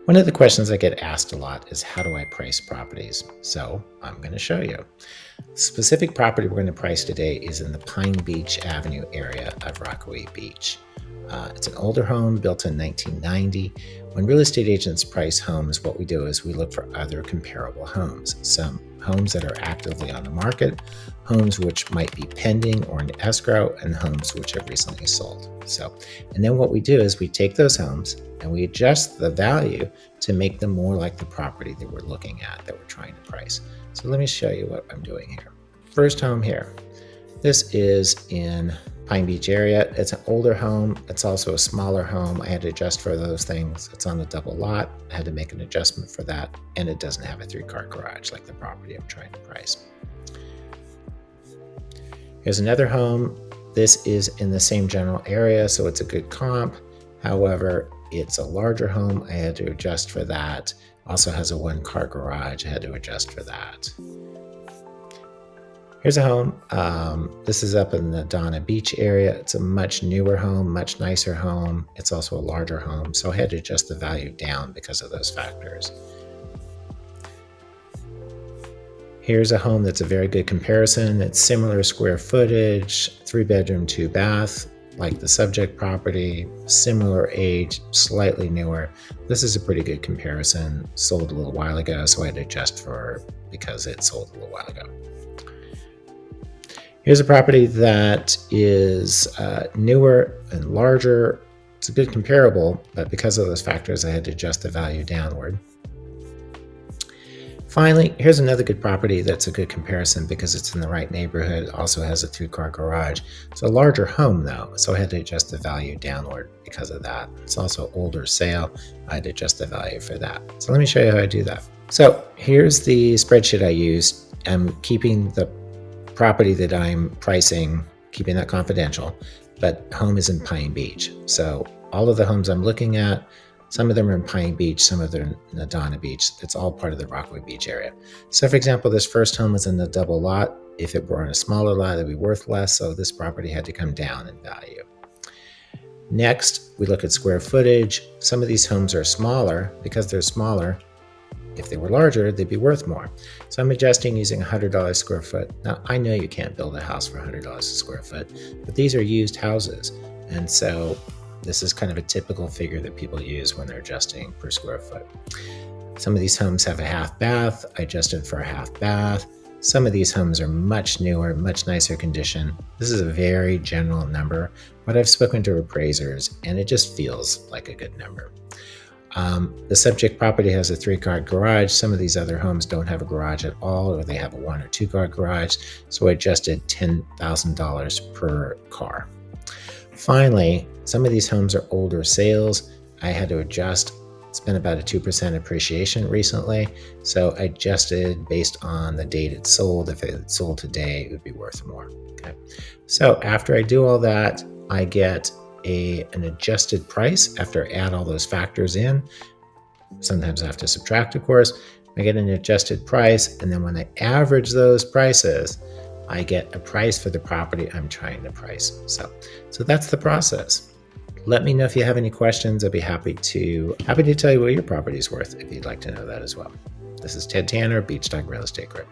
One of the questions I get asked a lot is how do I price properties? So I'm going to show you. The specific property we're going to price today is in the Pine Beach Avenue area of Rockaway Beach. It's an older home built in 1990. When real estate agents price homes, what we do is we look for other comparable homes. Some homes that are actively on the market, homes which might be pending or in escrow, and homes which have recently sold. And then what we do is we take those homes and we adjust the value to make them more like the property that we're looking at, that we're trying to price. So let me show you what I'm doing here. First home here. This is in Pine Beach area. It's an older home. It's also a smaller home. I had to adjust for those things. It's on a double lot. I had to make an adjustment for that. And it doesn't have a 3-car garage like the property I'm trying to price. Here's another home. This is in the same general area, so it's a good comp. However, it's a larger home. I had to adjust for that. Also has a 1-car garage. I had to adjust for that. Here's a home. This is up in the Donna Beach area. It's a much newer home, much nicer home. It's also a larger home, so I had to adjust the value down because of those factors. Here's a home that's a very good comparison. It's similar square footage, 3-bedroom, 2-bath, like the subject property, similar age, slightly newer. This is a pretty good comparison. Sold a little while ago, so I had to adjust for because it sold a little while ago. Here's a property that is newer and larger. It's a good comparable, but because of those factors, I had to adjust the value downward. Finally, here's another good property that's a good comparison because it's in the right neighborhood. It also has a 3-car garage. It's a larger home though, so I had to adjust the value downward because of that. It's also older sale. I had to adjust the value for that. So let me show you how I do that. So here's the spreadsheet I used. I'm keeping the property that I'm pricing, keeping that confidential, but home is in Pine Beach. So all of the homes I'm looking at, some of them are in Pine Beach, some of them in the Donna Beach. It's all part of the Rockaway Beach area. So for example, this first home is in the double lot. If it were on a smaller lot, it'd be worth less. So this property had to come down in value. Next, we look at square footage. Some of these homes are smaller. Because they're smaller, if they were larger, they'd be worth more. So I'm adjusting using $100 a square foot. Now, I know you can't build a house for $100 a square foot, but these are used houses. And so this is kind of a typical figure that people use when they're adjusting per square foot. Some of these homes have a half bath. I adjusted for a half bath. Some of these homes are much newer, much nicer condition. This is a very general number, but I've spoken to appraisers and it just feels like a good number. The subject property has a 3-car garage. Some of these other homes don't have a garage at all, or they have a 1 or 2-car garage. So I adjusted $10,000 per car. Finally, some of these homes are older sales. I had to adjust. It's been about a 2% appreciation recently. So I adjusted based on the date it sold. If it had sold today, it would be worth more. Okay. So after I do all that, I get an adjusted price after I add all those factors in. Sometimes I have to subtract, of course. I get an adjusted price, and then when I average those prices, I get a price for the property I'm trying to price. So that's the process. Let me know if you have any questions. I'd be happy to tell you what your property is worth if you'd like to know that as well. This is Ted Tanner, Beach Dog Real Estate Group.